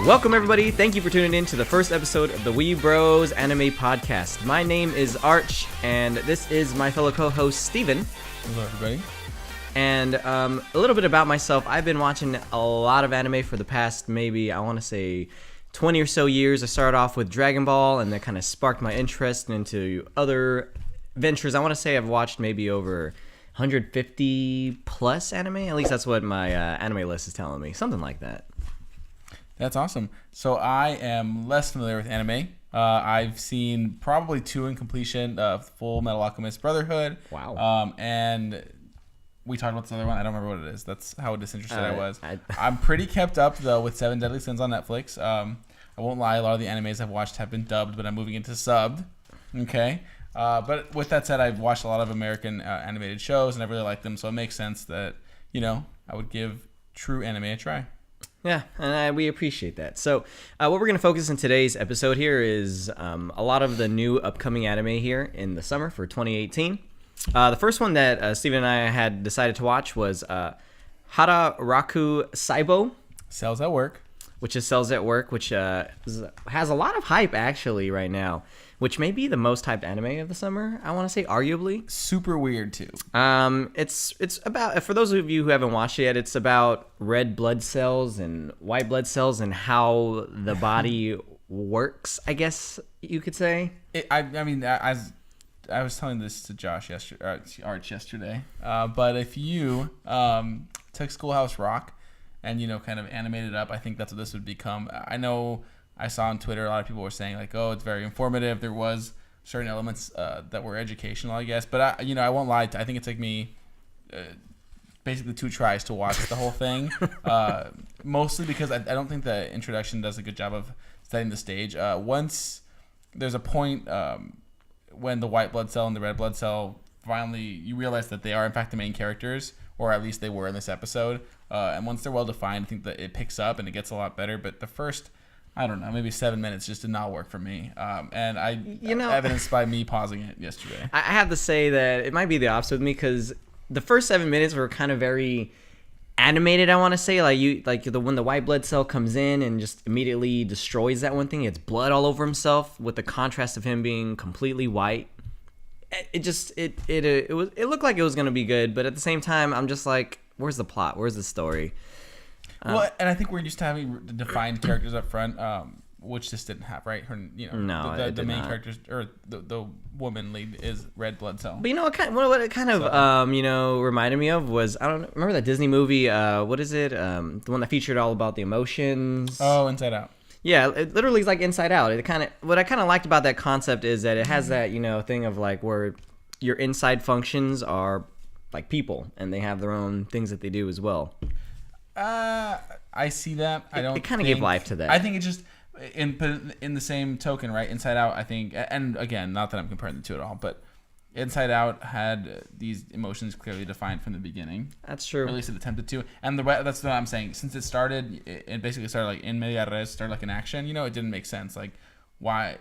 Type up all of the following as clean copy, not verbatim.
Welcome, everybody. Thank you for tuning in to the first episode of the Weabros Anime Podcast. My name is Arch, and this is my fellow co-host, Steven. Hello, everybody. And a little bit about myself. I've been watching a lot of anime for the past, maybe, I want to say, 20 or so years. I started off with Dragon Ball, and that kind of sparked my interest into other ventures. I want to say I've watched maybe over 150 plus anime. At least that's what my anime list is telling me. Something like that. That's awesome. So I am less familiar with anime. I've seen probably 2 in completion of Full Metal Alchemist Brotherhood. Wow. And we talked about this other one. I don't remember what it is. That's how disinterested I was. I'm pretty kept up, though, with 7 Deadly Sins on Netflix. I won't lie. A lot of the animes I've watched have been dubbed, but I'm moving into subbed. Okay. But with that said, I've watched a lot of American animated shows, and I really like them. So it makes sense that, I would give true anime a try. Yeah, and we appreciate that. So what we're going to focus on today's episode here is a lot of the new upcoming anime here in the summer for 2018. The first one that Steven and I had decided to watch was Harukana Receive. Cells at Work. Which is Cells at Work, which has a lot of hype actually right now, which may be the most hyped anime of the summer, I want to say, arguably. Super weird, too. It's about, for those of you who haven't watched it yet, it's about red blood cells and white blood cells and how the body works, I guess you could say. I was telling this to Josh Arch yesterday, but if you took Schoolhouse Rock and, kind of animated up, I think that's what this would become. I know I saw on Twitter a lot of people were saying, like, oh, it's very informative. There was certain elements that were educational, I guess. But, I won't lie. I think it took me basically 2 tries to watch the whole thing, mostly because I don't think the introduction does a good job of setting the stage. Once there's a point when the white blood cell and the red blood cell finally, you realize that they are, in fact, the main characters, or at least they were in this episode. And once they're well defined, I think that it picks up and it gets a lot better. But the first, I don't know, maybe 7 minutes just did not work for me. And evidenced by me pausing it yesterday. I have to say that it might be the opposite with me because the first 7 minutes were kind of very animated, I want to say. When the white blood cell comes in and just immediately destroys that one thing, it's blood all over himself with the contrast of him being completely white. It looked like it was going to be good, but at the same time, I'm just like, where's the plot? Where's the story? Well, and I think we're used to having defined characters up front, which this didn't have, right? Her, no, the main characters, or the woman lead is red blood cell. But what it kind of reminded me of was, I don't remember that Disney movie. What is it? The one that featured all about the emotions. Oh, Inside Out. Yeah, it literally is like Inside Out. What I kind of liked about that concept is that it has that thing of like where your inside functions are like people, and they have their own things that they do as well. I see that. It kind of gave life to that. I think it just in the same token, right? Inside Out, I think, and again, not that I'm comparing the two at all, but Inside Out had these emotions clearly defined from the beginning. That's true. Or at least it attempted to. And that's what I'm saying. Since it basically started like in media res, started like an action. It didn't make sense. Like, why?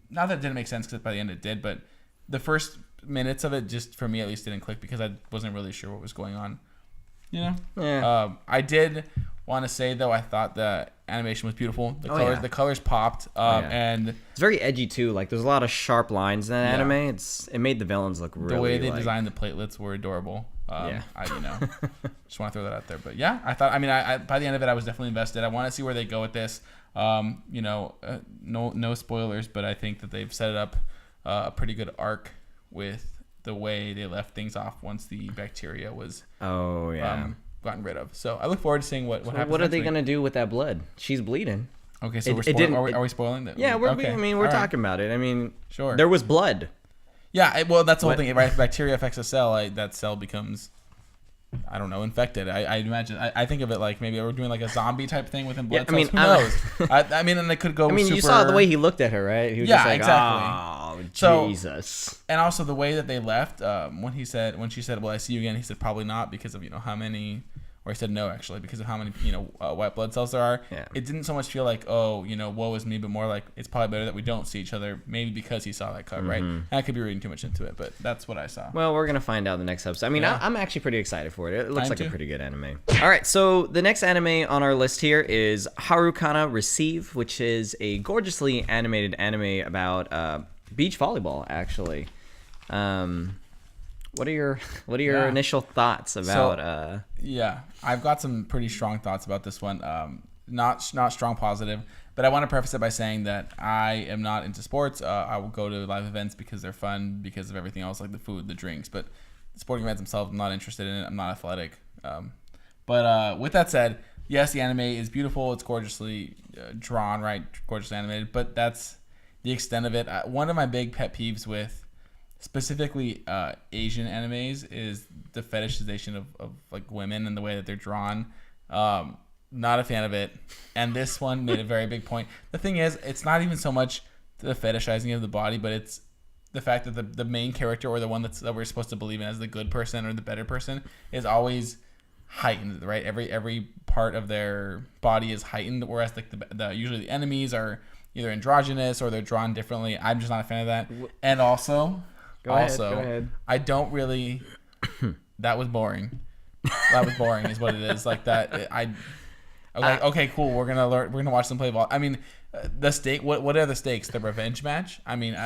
Not that it didn't make sense because by the end it did, but the first minutes of it, just for me at least, didn't click because I wasn't really sure what was going on. Yeah. I did want to say though, I thought the animation was beautiful. The colors popped, and it's very edgy too. Like there's a lot of sharp lines in that anime. It made the villains look really. The way they designed the platelets were adorable. I just want to throw that out there. But yeah, I thought. I by the end of it, I was definitely invested. I want to see where they go with this. No spoilers, but I think that they've set it up a pretty good arc with the way they left things off once the bacteria was gotten rid of. So I look forward to seeing what happens. What are they gonna do with that blood? She's bleeding. Okay, so are we spoiling that? Yeah, we're talking about it. Sure. There was blood. Yeah, well, that's the whole thing, right? If bacteria affects a cell, that cell becomes, I don't know, infected. I imagine. I think of it like maybe we're doing like a zombie type thing within blood cells. Who knows? And they could go. You saw the way he looked at her, right? He was just like, exactly. Oh, Jesus. And also the way that they left, when she said, "Will I see you again?" He said, "Probably not," because of how many or he said no, actually, because of how many, white blood cells there are. Yeah. It didn't so much feel like, oh, woe is me, but more like it's probably better that we don't see each other, maybe because he saw that cut, right? And I could be reading too much into it, but that's what I saw. Well, we're going to find out in the next episode. I mean, Yeah. I'm actually pretty excited for it. It looks I'm like too. a pretty good anime. All right, so the next anime on our list here is Harukana Receive, which is a gorgeously animated anime about beach volleyball, actually. What are your Yeah. initial thoughts about Yeah, I've got some pretty strong thoughts about this one. Not strong positive, but I want to preface it by saying that I am not into sports. I will go to live events because they're fun, because of everything else, like the food, the drinks. But sporting events themselves, I'm not interested in it. I'm not athletic. But with that said, yes, the anime is beautiful. It's gorgeously drawn, right? Gorgeously animated. But that's the extent of it. One of my big pet peeves with specifically Asian animes is the fetishization of like women and the way that they're drawn. Not a fan of it. And this one made a very big point. The thing is, it's not even so much the fetishizing of the body, but it's the fact that the main character, or the one that we're supposed to believe in as the good person or the better person, is always heightened, right? Every part of their body is heightened, whereas like the usually the enemies are either androgynous or they're drawn differently. I'm just not a fan of that. And also, Go ahead. I don't really. That was boring. That was boring, is what it is. Like that. I was like, okay, cool. We're gonna learn. We're gonna watch them play ball. I mean, the stake. What are the stakes? The revenge match. I mean,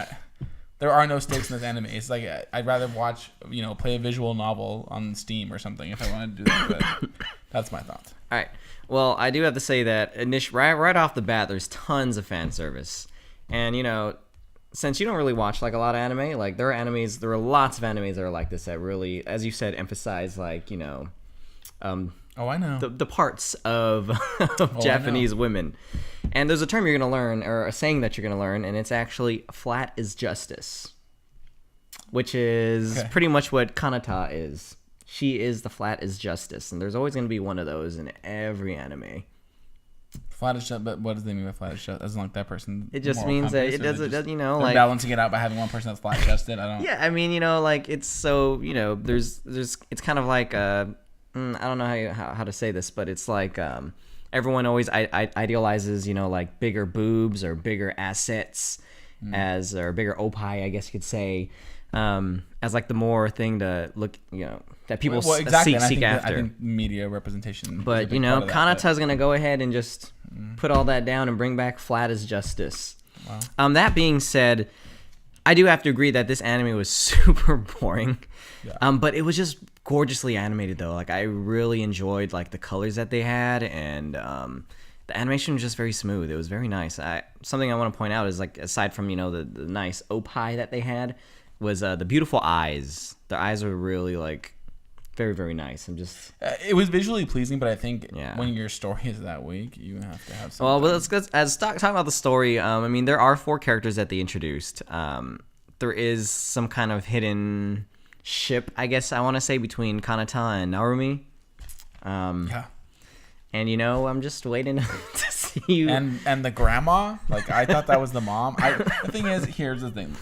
there are no stakes in this anime. It's like I'd rather watch, play a visual novel on Steam or something if I wanted to do that. But that's my thoughts. All right. Well, I do have to say that right off the bat, there's tons of fan service, and since you don't really watch like a lot of anime, like there are lots of animes that are like this that really, as you said, emphasize like Oh, I know. the parts of Japanese women. And there's a term you're gonna learn, or a saying that you're gonna learn, and it's actually "flat is justice," which is pretty much what Kanata is. She is the flat is justice, and there's always gonna be one of those in every anime. Flat is just, but what does they mean by flat is just? Doesn't like that person. It just means that it doesn't, they're like balancing it out by having one person that's flat chested. I don't. Yeah, I mean, like it's so there's it's kind of like I don't know how to say this, but it's like everyone always idealizes like bigger boobs or bigger assets or bigger opai, I guess you could say, as like the more thing to look that people exactly. seek after. I think media representation. But Kanata's gonna go ahead and just put all that down and bring back flat as justice. Wow. That being said, I do have to agree that this anime was super boring. Yeah. But it was just gorgeously animated though. Like I really enjoyed like the colors that they had, and the animation was just very smooth. It was very nice. Something I want to point out is like aside from the nice opai that they had, was the beautiful eyes. Their eyes were really like very, very nice. I'm just. It was visually pleasing, but I think Yeah. when your story is that weak, you have to have something. Well, let's talk about the story. I mean, there are 4 characters that they introduced. There is some kind of hidden ship, I guess I want to say, between Kanata and Narumi. Yeah. And I'm just waiting to see you. And the grandma, like I thought that was the mom. The thing is, here's the thing.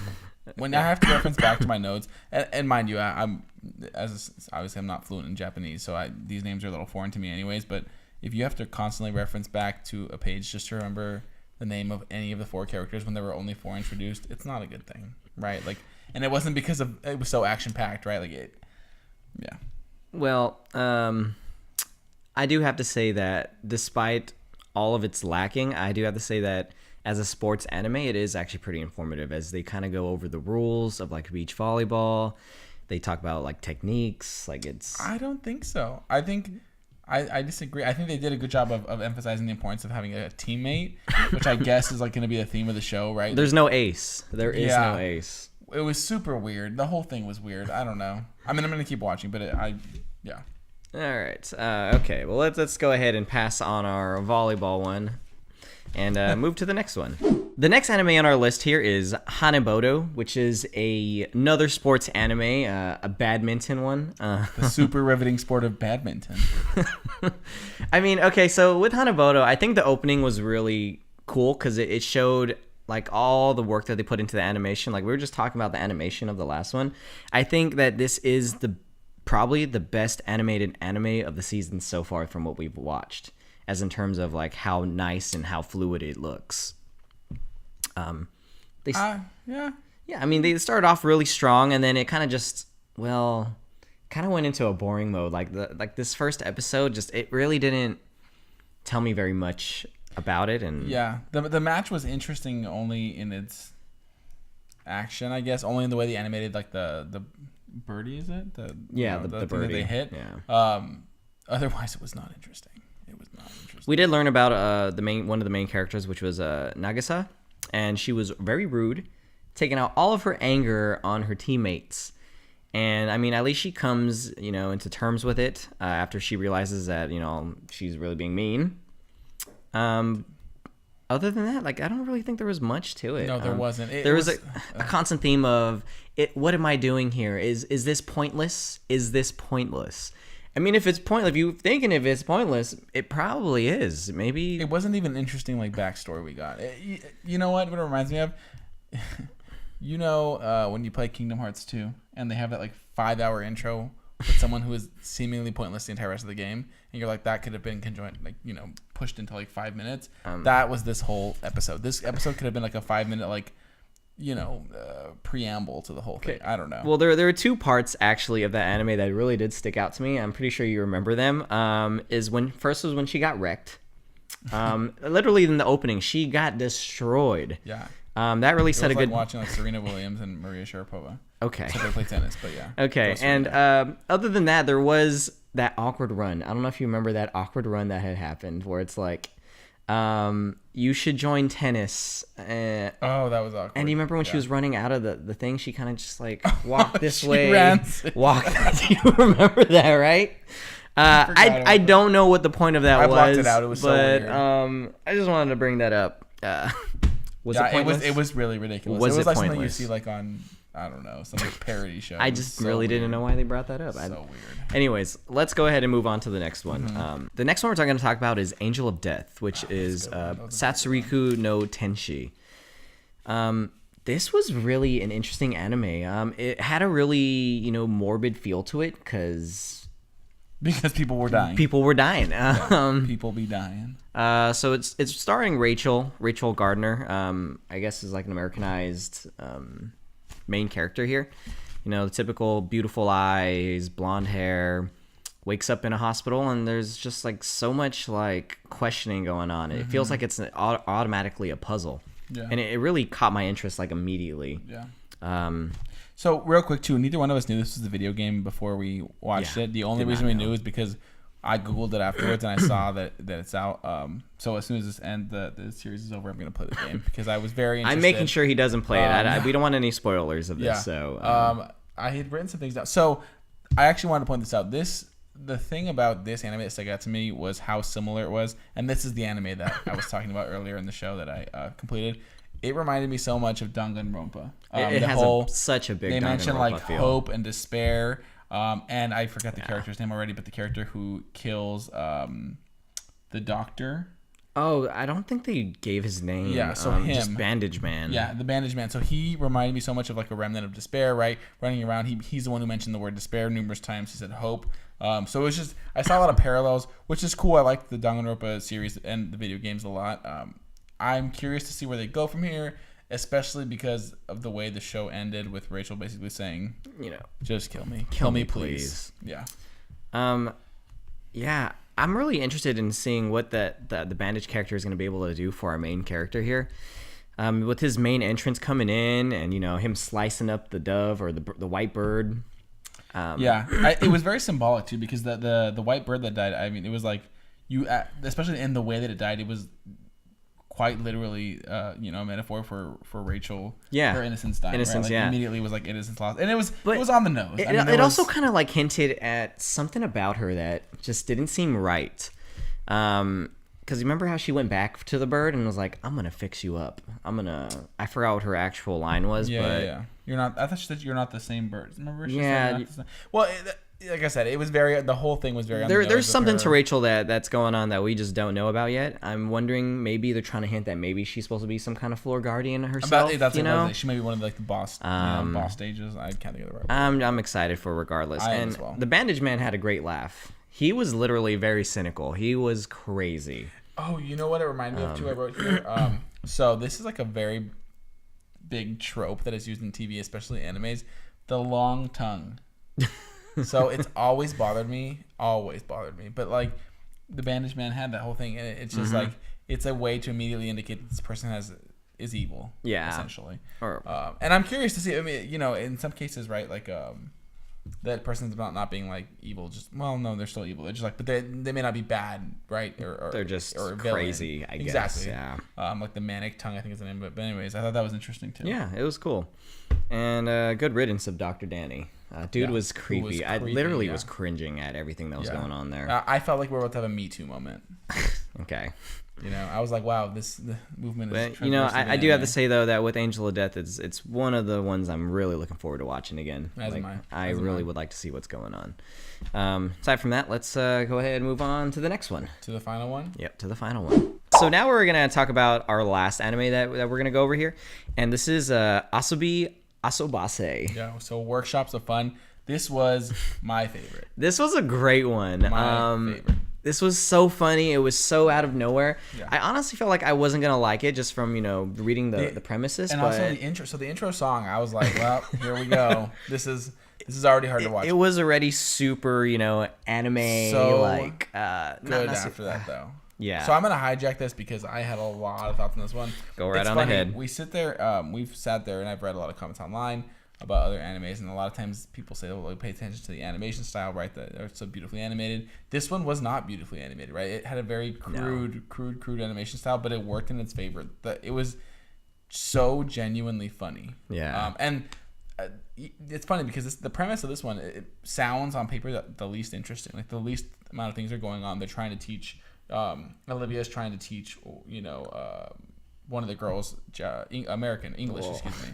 When I have to reference back to my notes, and mind you, obviously I'm not fluent in Japanese, so these names are a little foreign to me anyways, but if you have to constantly reference back to a page just to remember the name of any of the 4 characters when there were only 4 introduced, it's not a good thing, right? Like, and it wasn't because it was so action packed, right? Like yeah. Well, I do have to say that despite all of its lacking, I do have to say that as a sports anime, it is actually pretty informative, as they kind of go over the rules of like beach volleyball. They talk about like techniques, like it's. I don't think so. I think I disagree. I think they did a good job of emphasizing the importance of having a teammate, which I guess is like going to be the theme of the show, right? There's no ace. There is no ace. It was super weird. The whole thing was weird. I don't know. I mean, I'm going to keep watching, but yeah. All right. Okay. Well, let's go ahead and pass on our volleyball one and move to the next one. The next anime on our list here is Hanebado, which is another sports anime, a badminton one. The super riveting sport of badminton. I mean, okay, so with Hanebado, I think the opening was really cool because it showed like all the work that they put into the animation. Like we were just talking about the animation of the last one. I think that this is probably the best animated anime of the season so far from what we've watched, as in terms of like how nice and how fluid it looks. Yeah. Yeah, I mean, they started off really strong, and then it kind of just, kind of went into a boring mode. Like this first episode, just it really didn't tell me very much about it. And yeah, the match was interesting only in its action, I guess, only in the way they animated like the birdie, is it? The thing birdie that they hit. Yeah. Otherwise, it was not interesting. It was not interesting. We did learn about one of the main characters, which was Nagisa, and she was very rude, taking out all of her anger on her teammates. And I mean, at least she comes, into terms with it after she realizes that, she's really being mean. Other than that, like, I don't really think there was much to it. No, there wasn't. There was a constant theme of it. What am I doing here? Is this pointless? Is this pointless? I mean, if it's pointless, if you're thinking if it's pointless, it probably is. Maybe it wasn't even interesting, like, backstory we got. You know what it reminds me of? When you play Kingdom Hearts 2 and they have that like 5-hour intro with someone who is seemingly pointless the entire rest of the game, and you're like, that could have been pushed into like 5 minutes. That was this whole episode. This episode could have been like a 5-minute preamble to the whole thing. I don't know. Well, there are two parts actually of that anime that really did stick out to me. I'm pretty sure you remember them. First was when she got wrecked. Literally in the opening, she got destroyed. Yeah. That really set a good. Watching like Serena Williams and Maria Sharapova. Okay. Except they play tennis, but yeah. Okay, and other than that, there was that awkward run. I don't know if you remember that awkward run that had happened, where it's like, you should join tennis. That was awkward. And you remember when she was running out of the thing, she kind of just like walked this way, walk. Do you remember that, right? I don't know what the point of that was. I blocked it out. It was so weird. I just wanted to bring that up. It was really ridiculous. Was it was like pointless? Something you see like on, I don't know, some parody show. I just really didn't know why they brought that up. So weird. Anyways, let's go ahead and move on to the next one. Mm-hmm. The next one we're going to talk about is Angel of Death, which is Satsuriku no Tenshi. This was really an interesting anime. It had a really, morbid feel to it because people were dying. People were dying. People be dying. So it's starring Rachel Gardner. I guess is like an Americanized main character here. The typical beautiful eyes, blonde hair, wakes up in a hospital, and there's just like so much like questioning going on. It feels like it's automatically a puzzle. Yeah. And it really caught my interest like immediately. Yeah. So real quick too, neither one of us knew this was a video game before we watched it. The only reason we knew is because I Googled it afterwards and I saw that it's out. So as soon as the series is over, I'm going to play the game because I was very interested. I'm making sure he doesn't play it. We don't want any spoilers of this. Yeah. So I had written some things down. So I actually wanted to point this out. The thing about this anime that stuck out to me was how similar it was. And this is the anime that I was talking about earlier in the show that I completed. It reminded me so much of Danganronpa. It has such a big. They mentioned like feel. Hope and despair, and I forgot the character's name already, but the character who kills the doctor. Oh, I don't think they gave his name. Yeah, so him, just Bandage Man. Yeah, the Bandage Man. So he reminded me so much of like a remnant of despair, right? Running around. He's the one who mentioned the word despair numerous times. He said hope. So it was just I saw a lot of parallels, which is cool. I like the Danganronpa series and the video games a lot. I'm curious to see where they go from here, especially because of the way the show ended with Rachel basically saying, just kill me. Kill me, please. Yeah. Yeah, I'm really interested in seeing what the Bandage character is going to be able to do for our main character here. With his main entrance coming in and, him slicing up the dove or the white bird. It was very symbolic, too, because the white bird that died, I mean, it was like, especially in the way that it died, it was quite literally, a metaphor for Rachel. Yeah, her innocence dying. Innocence, right? Yeah. Immediately was like innocence lost, and it was on the nose. It also kind of like hinted at something about her that just didn't seem right. Because remember how she went back to the bird and was like, "I'm gonna fix you up. I forgot what her actual line was. Yeah. You're not. I thought she said you're not the same bird. Remember? Yeah. Well, like I said, it was the whole thing was very. There's something to Rachel that's going on that we just don't know about yet. I'm wondering, maybe they're trying to hint that maybe she's supposed to be some kind of floor guardian herself. That's you know, she may be one of like the boss boss stages. I can't think of the right word. I'm excited for regardless. And as well. The Bandage Man had a great laugh. He was literally very cynical. He was crazy. Oh, you know what it reminded me of too? I wrote here. So this is like a very big trope that is used in TV, especially animes. The long tongue. So it's always bothered me. But like the Bandage Man had that whole thing, and it's just like it's a way to immediately indicate that this person is evil. Yeah, essentially. And I'm curious to see. I mean, you know, in some cases, right? Like that person's about not being like evil. Just no, they're still evil. They're just like, but they may not be bad, right? Or they're just crazy. I guess. Exactly. Yeah. Like the manic tongue, I think is the name. But anyways, I thought that was interesting too. Yeah, it was cool. And good riddance of Dr. Danny. Dude was creepy. I literally was cringing at everything that was going on there. I felt like we were about to have a Me Too moment. Okay. You know, I was like, wow, the movement is. But, you know, I do have to say though that with Angel of Death, it's one of the ones I'm really looking forward to watching again. I really would like to see what's going on. Aside from that, let's go ahead and move on to the next one. To the final one. Yep, to the final one. So now we're gonna talk about our last anime that we're gonna go over here, and this is Asobe Asobase. Yeah. So Workshops of Fun. This was my favorite. This was a great one. My favorite. This was so funny. It was so out of nowhere. Yeah. I honestly felt like I wasn't gonna like it just from reading the premises. And also the intro. So the intro song, I was like, well, here we go. This is already hard to watch. It was already super, anime. So like good after that though. Yeah. So I'm gonna hijack this because I had a lot of thoughts on this one. Go right on ahead. We sit there. We've sat there, and I've read a lot of comments online about other animes, and a lot of times people say, "Oh, well, pay attention to the animation style, right? That are so beautifully animated." This one was not beautifully animated, right? It had a very crude animation style, but it worked in its favor. It was so genuinely funny. Yeah. And it's funny because the premise of this one, it sounds on paper the least interesting. Like the least amount of things are going on. They're trying to teach. Olivia is trying to teach, one of the girls American English. Whoa. Excuse me.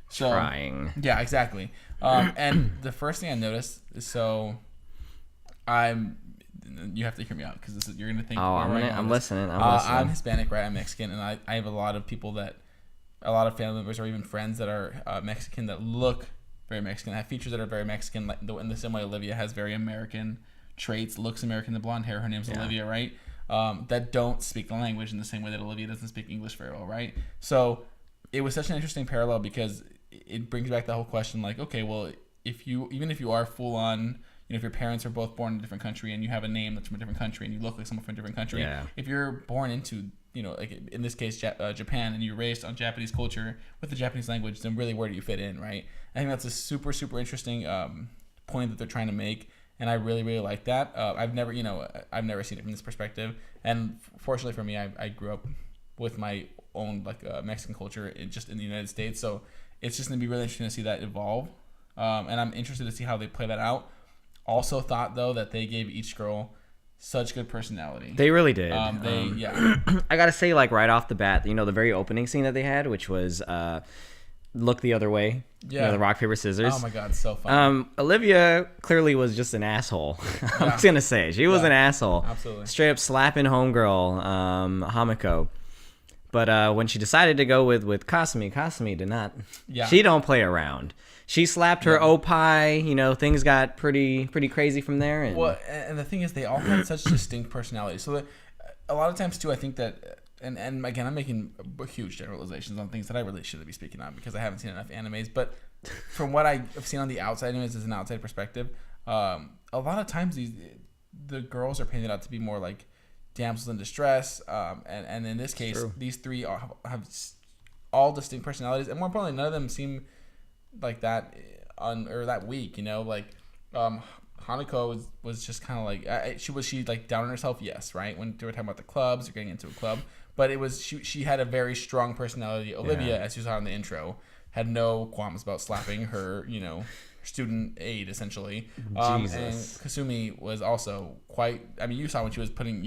So, trying. Yeah, exactly. And the first thing I noticed is you have to hear me out because you're gonna think. Oh, I'm listening. I'm Hispanic, right? I'm Mexican, and I have a lot of family members or even friends that are Mexican that look very Mexican. I have features that are very Mexican, like in the same way Olivia has very American traits, looks American, the blonde hair. Her name's Olivia, right? That don't speak the language in the same way that Olivia doesn't speak English very well, right? So it was such an interesting parallel because it brings back the whole question, like, okay, well, even if you are full on, if your parents are both born in a different country and you have a name that's from a different country and you look like someone from a different country, if you're born into, like in this case, Japan, and you're raised on Japanese culture with the Japanese language, then really where do you fit in, right? I think that's a super, super interesting point that they're trying to make. And I really, really like that. I've never seen it from this perspective. And fortunately for me, I grew up with my own Mexican culture just in the United States. So it's just going to be really interesting to see that evolve. And I'm interested to see how they play that out. Also thought, though, that they gave each girl such good personality. They really did. I got to say, right off the bat, the very opening scene that they had, which was look the other way. Yeah. The rock, paper, scissors. Oh, my God. So fun. Olivia clearly was just an asshole. I was going to say. She was an asshole. Absolutely. Straight up slapping homegirl, Hamiko. But when she decided to go with Kasumi did not. Yeah. She don't play around. She slapped her opie. Things got pretty crazy from there. And the thing is, they all had such distinct personalities. So a lot of times, too, I think that... And again, I'm making huge generalizations on things that I really shouldn't be speaking on because I haven't seen enough animes. But from what I've seen on the outside, anyways, as an outside perspective, a lot of times the girls are painted out to be more like damsels in distress. And in this case, these three have all distinct personalities, and more importantly, none of them seem like that or that weak. Hanako was just kind of like she down on herself, yes, right, when they were talking about the clubs or getting into a club, but it was she had a very strong personality. Olivia, as you saw in the intro, had no qualms about slapping her student aide essentially. Jesus. And Kasumi was also quite. I mean, you saw when she was putting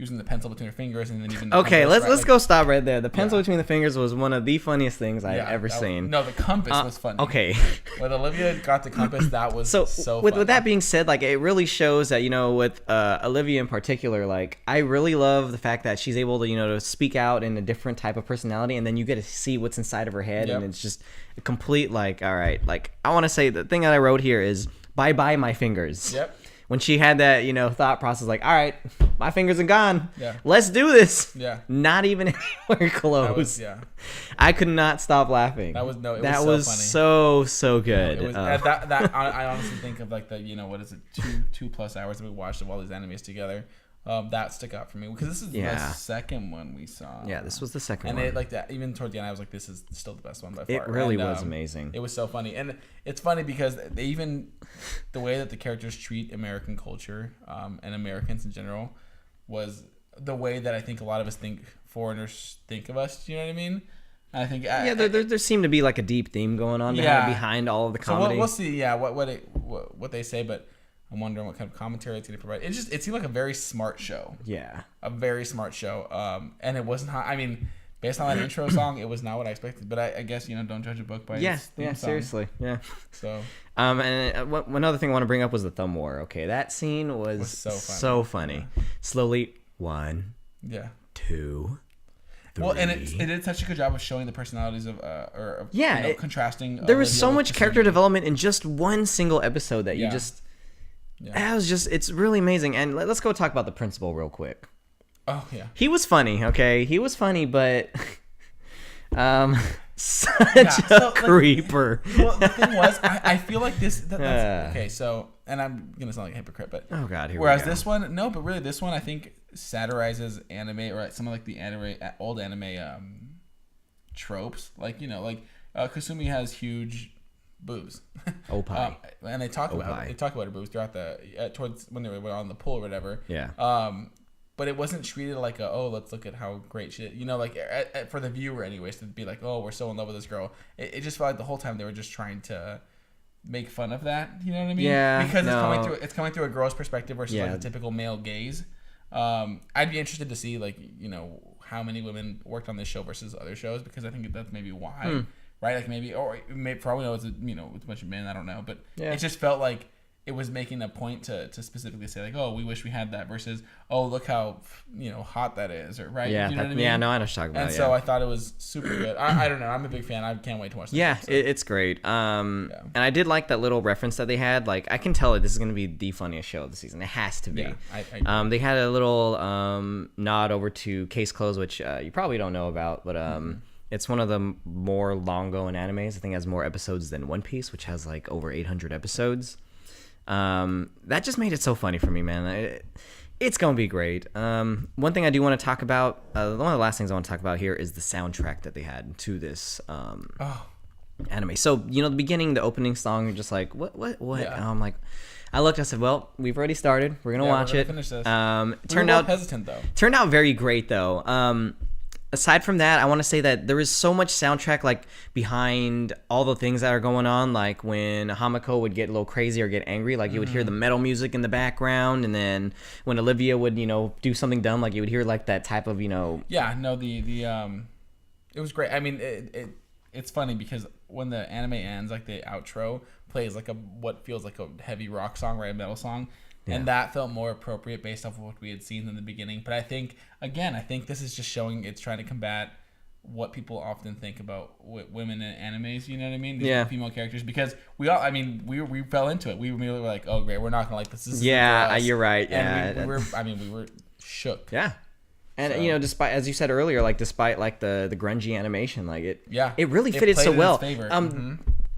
using the pencil between her fingers, and then even the Okay, compass, let's go stop right there. The pencil between the fingers was one of the funniest things I've ever seen. No, the compass was funny. Okay. When Olivia got the compass, that was so funny. With that being said, like, it really shows that, with Olivia in particular, like, I really love the fact that she's able to, to speak out in a different type of personality, and then you get to see what's inside of her head, and it's just a complete, like, all right, like, I want to say the thing that I wrote here is bye-bye my fingers. Yep. When she had that, thought process, like, all right, my fingers are gone. Yeah. Let's do this. Yeah. Not even anywhere close. I could not stop laughing. That was so funny. so good. It was, I honestly think of like the, what is it, 2+ hours that we watched of all these animes together. That stuck out for me because this is the second one we saw. Yeah, this was the second one. And it, like that, even toward the end, I was like, this is still the best one by far. It really was amazing. It was so funny. And it's funny because the way that the characters treat American culture and Americans in general was the way that I think a lot of us think foreigners think of us. Do you know what I mean? I think there seemed to be like a deep theme going on behind all of the comedy. So we'll see. Yeah, what they say, but I'm wondering what kind of commentary it's going to provide. It seemed like a very smart show. Yeah. A very smart show. And it was not, based on that intro song, it was not what I expected. But I guess, don't judge a book by its theme song. Seriously. Yeah. So. And one other thing I want to bring up was the thumb war. Okay. That scene was so funny. Yeah. Slowly, 1. Yeah. 2. 3. Well, and it did such a good job of showing the personalities of contrasting. There was so much character development in just one single episode that you just. Yeah. It's really amazing. And let's go talk about the principal real quick. Oh, yeah. He was funny, okay? He was funny, but such a creeper. Well, the thing was, I feel like that's okay, so, and I'm going to sound like a hypocrite, but oh god, here whereas we go. this one, no, but really this one I think satirizes anime, or some of like the old anime tropes. Like, Kasumi has huge boobs. Opie. And they talk about her boobs throughout towards when they were on the pool or whatever. Yeah. But it wasn't treated like let's look at how great she, for the viewer anyways, to be like, oh, we're so in love with this girl. It just felt like the whole time they were just trying to make fun of that. You know what I mean? Yeah. Because it's coming through a girl's perspective versus like the typical male gaze. I'd be interested to see how many women worked on this show versus other shows, because I think that's maybe why. Right, like maybe for all we know, it's a bunch of men. I don't know, but it just felt like it was making a point to specifically say like, oh, we wish we had that, versus oh, look how hot that is, or right? Yeah, you know what I mean? Yeah, no, I know what you're talking about. And so I thought it was super good. I don't know. I'm a big fan. I can't wait to watch this. Yeah, it's great. And I did like that little reference that they had. Like, I can tell that this is going to be the funniest show of the season. It has to be. Yeah, they had a little nod over to Case Closed, which you probably don't know about, but it's one of the more long-going animes. I think it has more episodes than One Piece, which has like over 800 episodes. That just made it so funny for me, man. It's going to be great. One thing I do want to talk about, one of the last things I want to talk about here is the soundtrack that they had to this anime. So, the beginning, the opening song, you're just like, what? Yeah. And I'm like, I looked, I said, well, we've already started. We're going to watch it. Finish this. Turned out hesitant, though. Turned out very great, though. Aside from that, I want to say that there is so much soundtrack like behind all the things that are going on. Like when Hamako would get a little crazy or get angry, like you would hear the metal music in the background, and then when Olivia would do something dumb, like you would hear like that type of Yeah, no, it was great. I mean, it's funny because when the anime ends, like the outro plays like what feels like a heavy rock song, right, a metal song. Yeah. And that felt more appropriate based off of what we had seen in the beginning. But I think this is just showing it's trying to combat what people often think about women in animes. You know what I mean? These female characters. Because we fell into it. We immediately were like, oh, great, we're not going to like this. This you're right. And we were shook. Yeah. And despite, as you said earlier, like despite like the grungy animation, like it really fitted so well.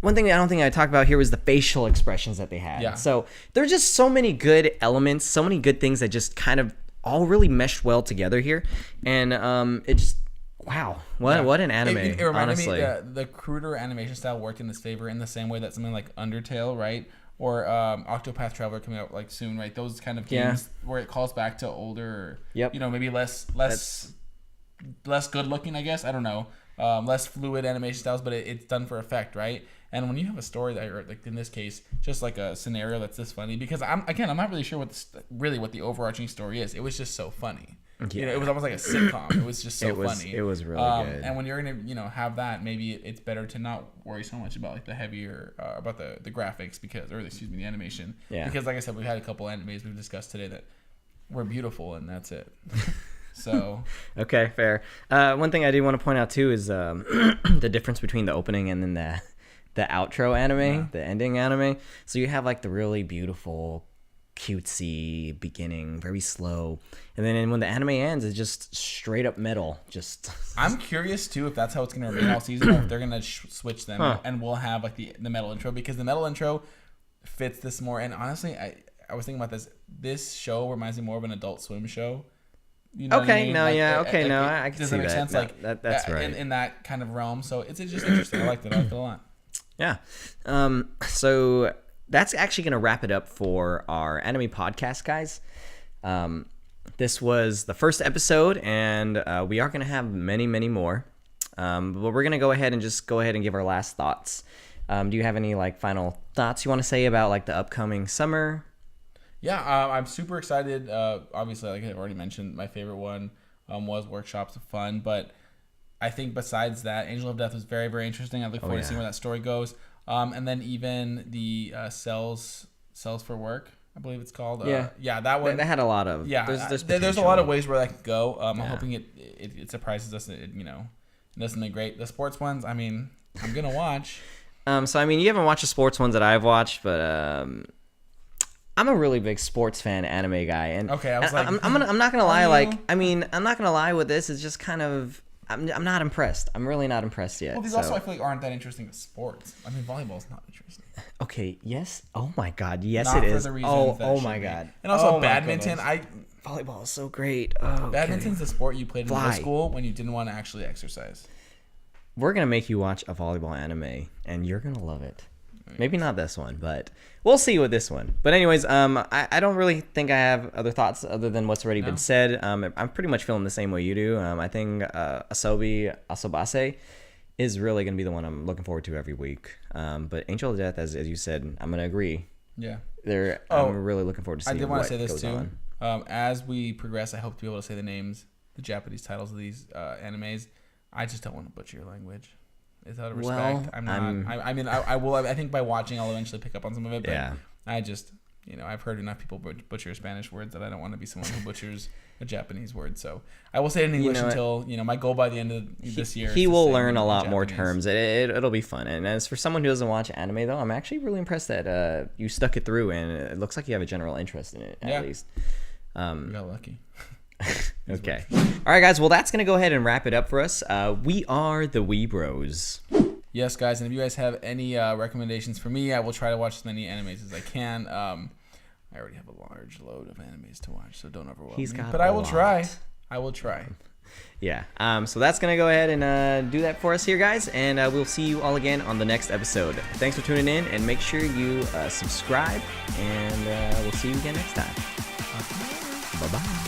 One thing I don't think I talked about here was the facial expressions that they had. Yeah. So there's just so many good elements, so many good things that just kind of all really meshed well together here. And it just, wow, what an anime, it reminded honestly. Me the cruder animation style worked in this favor in the same way that something like Undertale, right? Or Octopath Traveler coming out like soon, right? Those kind of games where it calls back to older, maybe less good looking, I guess. I don't know. Less fluid animation styles, but it's done for effect, right? And when you have a story that, like in this case, just like a scenario that's this funny, because I'm not really sure what the overarching story is. It was just so funny. You know, it was almost like a sitcom. It was just so funny. It was really good. And when you're gonna, you know, have that, maybe it's better to not worry so much about like the heavier about the graphics the animation. Yeah. Because like I said, we've had a couple animes we've discussed today that were beautiful, and that's it. So. Okay, fair. One thing I do want to point out too is the difference between the opening and then the outro anime, the ending anime. So you have like the really beautiful, cutesy beginning, very slow, and then when the anime ends, it's just straight up metal. Just I'm curious too if that's how it's gonna remain all season, or if they're gonna switch them and we'll have like the metal intro, because the metal intro fits this more. And honestly, I was thinking about this. This show reminds me more of an Adult Swim show. You know what I mean? I can does see that make that. sense? No, like that's right. In that kind of realm. So it's just interesting. I liked it. I liked it a lot. Yeah. So that's actually going to wrap it up for our anime podcast, guys. This was the first episode, and we are going to have many, many more. But we're going to go ahead and give our last thoughts. Do you have any like final thoughts you want to say about like the upcoming summer? Yeah, I'm super excited. Obviously, like I've already mentioned, my favorite one was Workshops of Fun. But I think besides that, Angel of Death was very, very interesting. I look forward to seeing where that story goes. And then even the Cells for Work, I believe it's called. Yeah, that one. That had a lot of. Yeah, there's a lot of ways where that could go. I'm hoping it surprises us. It doesn't look great. The sports ones, I mean, I'm gonna watch. So I mean, you haven't watched the sports ones that I've watched, but I'm a really big sports fan, anime guy, and okay, I was like, I'm not gonna lie. Like, I mean, I'm not gonna lie with this. It's just kind of. I'm not impressed. I'm really not impressed yet. Well, these also I feel like aren't that interesting as sports. I mean, volleyball's not interesting. Okay. Yes. Oh my God. Yes, not it is. Oh my God. And also badminton. Volleyball is so great. Oh, badminton's the sport you played in middle school when you didn't want to actually exercise. We're gonna make you watch a volleyball anime, and you're gonna love it. Maybe not this one, but we'll see with this one. But anyways, I don't really think I have other thoughts other than what's already been said. I'm pretty much feeling the same way you do. I think Asobe Asobase is really going to be the one I'm looking forward to every week. But Angel of Death, as you said, I'm going to agree. Yeah. I'm really looking forward to seeing what goes on. I did want to say this too. As we progress, I hope to be able to say the Japanese titles of these animes. I just don't want to butcher your language. Is out of respect. Well, I'm not. I will. I think by watching, I'll eventually pick up on some of it. But yeah. I just, I've heard enough people butcher Spanish words that I don't want to be someone who butchers a Japanese word. So I will say it in English until my goal by the end of this year. He will learn a lot more terms. It'll be fun. And as for someone who doesn't watch anime, though, I'm actually really impressed that you stuck it through, and it looks like you have a general interest in it at least. We got lucky. Okay. All right, guys. Well, that's going to go ahead and wrap it up for us. We are the Weabros. Yes, guys. And if you guys have any recommendations for me, I will try to watch as many animes as I can. I already have a large load of animes to watch, so don't overwhelm me. But I will try. I will try. Yeah. So that's going to go ahead and do that for us here, guys. And we'll see you all again on the next episode. Thanks for tuning in, and make sure you subscribe, and we'll see you again next time. Bye-bye.